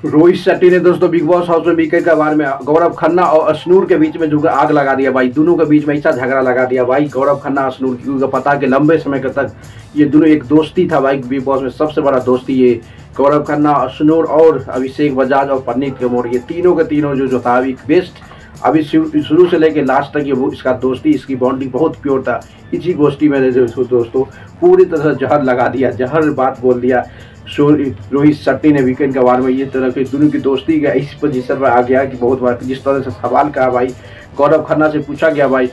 रोहित शेट्टी ने दोस्तों big boss house में वीकेंड के बारे में गौरव खन्ना और अशनूर के बीच में जो आग लगा दिया भाई। दोनों के बीच में ऐसा झगड़ा लगा दिया भाई, गौरव खन्ना अशनूर, क्योंकि पता कि लंबे समय तक ये दोनों एक दोस्ती था भाई। बिग बॉस में सबसे बड़ा दोस्ती ये गौरव खन्ना, अशनूर और अभिषेक बजाज और परनीत कपूर, ये तीनों के तीनों जो था अभी बेस्ट। अभी शुरू से लेके लास्ट तक ये वो इसका दोस्ती, इसकी बॉन्डिंग बहुत प्योर था। इसी गोष्ठी में दोस्तों पूरी तरह से जहर लगा दिया, जहर बात बोल दिया रोहित शेट्टी ने वीकेंड के बारे में। ये तरह की दोनों की दोस्ती का इस पोजीशन पर आ गया कि बहुत बार जिस तरह से सवाल कहा भाई, गौरव खन्ना से पूछा गया भाई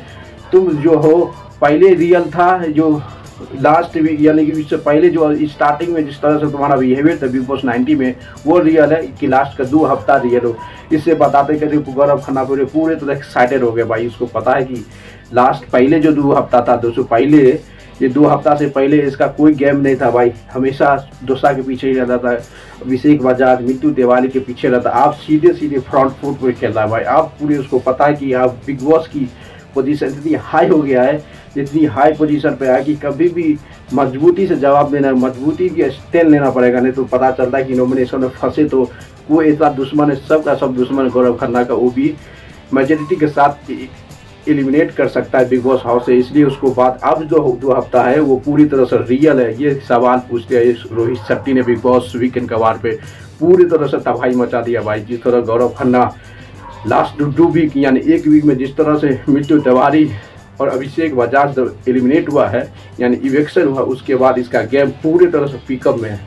तुम जो हो पहले रियल था, जो लास्ट यानी कि इससे पहले जो स्टार्टिंग में जिस तरह से तुम्हारा बिहेवियर था बिग बॉस 90 में, वो रियल है कि लास्ट का 2 हफ्ता रियल हो। इससे बताते कहते गौरव खन्ना पूरे तरह एक्साइटेड हो गए भाई। उसको पता है कि लास्ट पहले जो 2 हफ्ता था दोस्तों, पहले ये 2 हफ्ता से पहले इसका कोई गेम नहीं था भाई, हमेशा दोसा के पीछे ही रहता था। अभिषेक बजाज, मिट्टू तिवारी के पीछे रहता। आप सीधे फ्रंट फुट पे खेल रहा है भाई। आप पूरे उसको पता है कि आप बिग बॉस की पोजीशन इतनी हाई हो गया है, इतनी हाई पोजीशन पे है कि कभी भी मजबूती से जवाब देना, मजबूती की स्टैंड लेना पड़ेगा, नहीं तो पता चलता है कि नॉमिनेशन में फंसे तो कोई ऐसा दुश्मन है, सबका सब दुश्मन गौरव खन्ना का, वो भी मेजोरिटी के साथ एलिमिनेट कर सकता है बिग बॉस हाउस से। इसलिए उसको बात अब जो 2 हफ्ता है वो पूरी तरह से रियल है। ये सवाल पूछते हैं रोहित शेट्टी ने बिग बॉस वीकेंड के वार पे पूरी तरह से तबाही मचा दिया भाई। जिस तरह गौरव खन्ना लास्ट 2 वीक यानी 1 वीक में जिस तरह से मिट्टू तिवारी और अभिषेक बजाज एलिमिनेट हुआ है यानी इवेक्शन हुआ, उसके बाद इसका गेम पूरी तरह से पिकअप में है,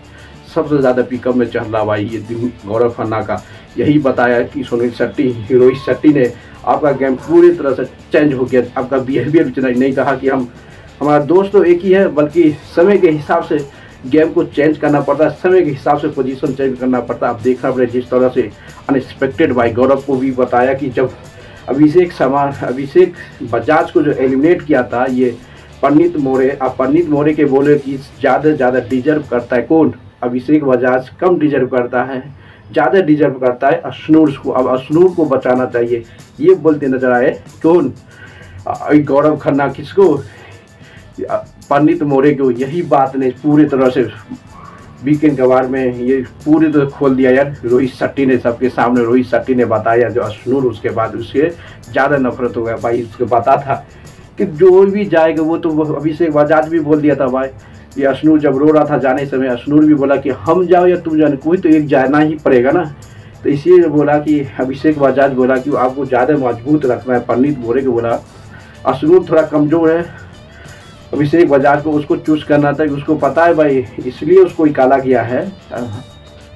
सबसे ज़्यादा पिकअप में चल रहा भाई ये दिन गौरव खन्ना का। यही बताया कि रोहित शेट्टी ने आपका गेम पूरी तरह से चेंज हो गया, आपका बिहेवियर चेंज नहीं कहा कि हमारा दोस्त तो एक ही है, बल्कि समय के हिसाब से गेम को चेंज करना पड़ता है, समय के हिसाब से पोजीशन चेंज करना पड़ता है। आप देखना पड़े जिस तरह से अनएक्सपेक्टेड भाई। गौरव को भी बताया कि जब अभिषेक बजाज को जो एलिमिनेट किया था ये परनीत मोरे, अब परनीत मोरे के बोले कि ज़्यादा डिजर्व करता है कौन, अभिषेक बजाज कम डिजर्व करता है, ज़्यादा डिजर्व करता है अशनूर को, अब अशनूर को बचाना चाहिए, ये बोलते नजर आए कौन, गौरव खन्ना। किसको? परनीत मोरे को। यही बात ने पूरी तरह से वीकेंड के बारे में ये पूरी तरह खोल दिया यार रोहित शेट्टी ने सबके सामने। रोहित शेट्टी ने बताया जो अशनूर, उसके बाद उससे ज़्यादा नफरत हो गया भाई। उसको पता था कि जो भी जाएगा वो तो अभिषेक बजाज भी बोल दिया था भाई। ये अशनूर जब रो रहा था जाने समय, अशनूर भी बोला कि हम जाओ या तुम जाने, कोई तो एक जाना ही पड़ेगा ना। तो इसीलिए बोला कि अभिषेक बजाज बोला कि आपको ज़्यादा मजबूत रखना है। परनीत मोरे को बोला अशनूर थोड़ा कमज़ोर है, अभिषेक बजाज को उसको चूज करना था, उसको पता है भाई, इसलिए उसको निकाला गया है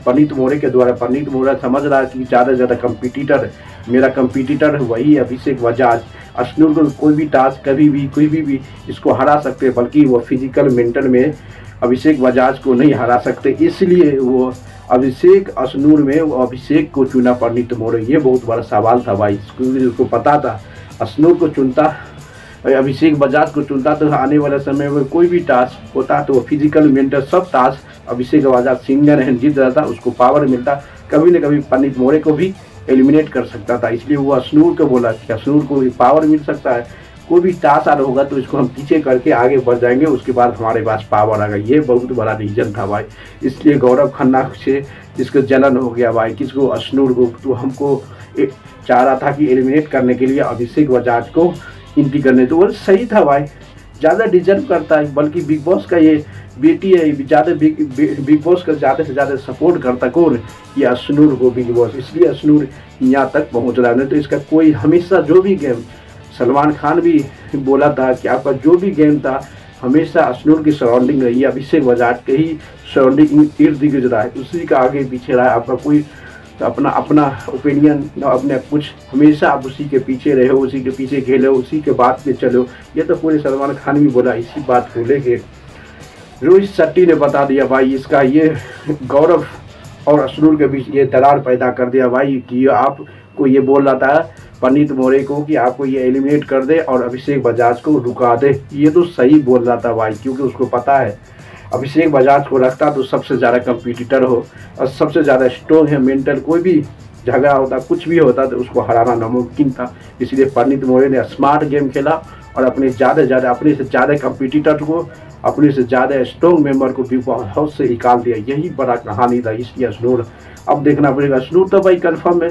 परनीत मोरे के द्वारा। परनीत मोरे समझ रहा है कि ज़्यादा से ज़्यादा कंपटीटर, मेरा कंपटीटर वही अभिषेक बजाज। अशनूर को कोई भी टास्क कभी भी कोई भी इसको हरा सकते, बल्कि वो फिजिकल मेंटल में अभिषेक बजाज को नहीं हरा सकते। इसलिए वो अशनूर में वो अभिषेक को चुना परनीत मोरे। ये बहुत बड़ा सवाल था भाई, उसको पता था अशनूर को चुनता, अभिषेक बजाज को चुनता तो आने वाले समय में कोई भी टास्क होता तो फिजिकल मेंटल सब टास्क अभिषेक बजाज सिंगल हैंड जीत रहता, उसको पावर मिलता, कभी न कभी परनीत मोरे को भी एलिमिनेट कर सकता था। इसलिए वो अशनूर को बोला कि अशनूर को भी पावर मिल सकता है, कोई भी टास्क आ होगा तो इसको हम पीछे करके आगे बढ़ जाएंगे, उसके बाद हमारे पास पावर आएगा। ये बहुत बड़ा रीजन था भाई। इसलिए गौरव खन्ना से जिसको जलन हो गया भाई, किसको? अशनूर को। तो हमको चाह रहा था कि एलिमिनेट करने के लिए अभिषेक बजाज को एंट्री करने, तो वो सही था भाई, ज़्यादा डिजर्व करता है, बल्कि बिग बॉस का ये बेटी है, ज़्यादा बिग बॉस का ज़्यादा से ज़्यादा सपोर्ट करता कौन? ये अशनूर को बिग बॉस। इसलिए अशनूर यहाँ तक पहुँच रहा है, नहीं तो इसका कोई हमेशा जो भी गेम, सलमान खान भी बोला था कि आपका जो भी गेम था हमेशा अशनूर की सराउंडिंग रही है, अभिषेक बजाज के ही सराउंडिंग इर्द गिर्द रहा है, उसी का आगे पीछे रहा है। आपका कोई तो अपना ओपिनियन, अपने कुछ हमेशा आप उसी के पीछे रहे हो, उसी के पीछे खेले हो, उसी के बात पे चलो। ये तो पूरे सलमान खान भी बोला इसी बात को लेके। रोहित शेट्टी ने बता दिया भाई, इसका ये गौरव और अशनूर के बीच ये दरार पैदा कर दिया भाई कि आपको ये बोल रहा था परनीत मोरे को कि आपको ये एलिमिनेट कर दे और अभिषेक बजाज को रुका दे। ये तो सही बोल रहा था भाई, क्योंकि उसको पता है अभिषेक बजाज को रखता तो सबसे ज़्यादा कंपटीटर हो और सबसे ज़्यादा स्ट्रॉन्ग है मेंटल, कोई भी झगड़ा होता कुछ भी होता तो उसको हराना नामुमकिन था। इसलिए परनीत मोरे ने स्मार्ट गेम खेला और अपने से ज़्यादा कंपिटिटर को, अपने से ज़्यादा स्ट्रॉन्ग मेंबर को बिग बॉस हाउस से निकाल दिया। यही बड़ा कहानी था। इसलिए अश्नूर अब देखना पड़ेगा। अश्नूर तो भाई कन्फर्म है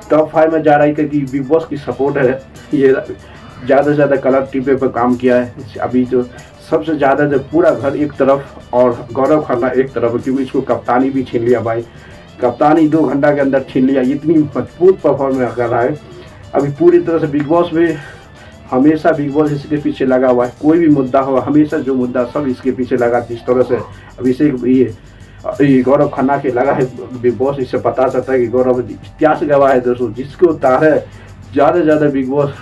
टॉप 5 में जा रहा है, क्योंकि बिग बॉस की सपोर्ट है। ये ज़्यादा से ज़्यादा कलर टीपे पर काम किया है। अभी जो सबसे ज़्यादा जो पूरा घर एक तरफ और गौरव खन्ना एक तरफ, क्योंकि इसको कप्तानी भी छीन लिया भाई। कप्तानी 2 घंटा के अंदर छीन लिया। इतनी मजबूत परफॉर्मेंस कर रहा है अभी पूरी तरह से। बिग बॉस में हमेशा बिग बॉस इसके पीछे लगा हुआ है। कोई भी मुद्दा हो, हमेशा जो मुद्दा सब इसके पीछे लगा। जिस तरह से अभिषेक ये गौरव खन्ना के लगा है बिग बॉस, इससे पता चलता है कि गौरव इतिहास गवाह है दोस्तों। जिसको उतारे ज़्यादा से ज़्यादा बिग बॉस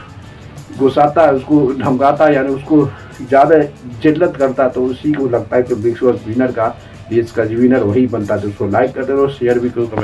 गुस्साता है, उसको धमकाता है, यानी उसको ज़्यादा जिल्लत करता है, तो उसी को लगता है कि बिग बॉस विनर का, इसका विनर वही बनता है। तो उसको लाइक करते रहो, शेयर भी करो।